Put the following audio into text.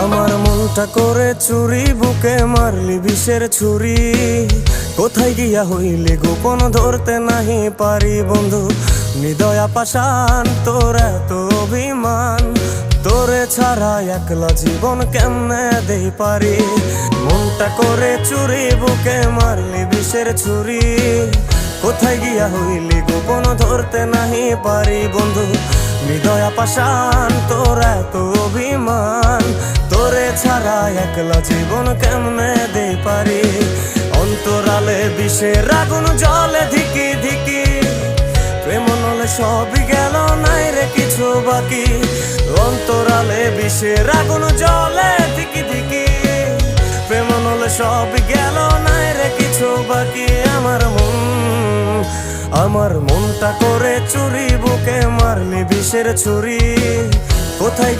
আমার মনটা করে চুরি, বুকে মারলি বিষের ছুরি। কোথায় গিয়া হইলি গোপন ধরতে নাহি পারি বন্ধু। হৃদয়া পাষাণ তোর এত অভিমান, তোরে ছাড়া একলা জীবন কেমনে দেই পারি। মনটা করে চুরি, বুকে মারলি বিষের ছুরি। কোথায় গিয়া হইলি গোপন ধরতে নাহি পারি বন্ধু। হৃদয়া পাষাণ তোর এত অভিমান, তোরে ছাড়া একলা জীবন কেমনে দেই পারি। অন্তরালে বিষের আগুন জ্বলে ধিকি ধিকি, প্রেম নলে সবই গেল নাই রে কিছু বাকি। অন্তরালে বিষের আগুন জ্বলে ধিকি ধিকি, প্রেম নলে সবই গেল নাই রে কিছু বাকি। আমার মনটা করে চুরি, বুকে মারলি বিষের ছুরি। কোথায়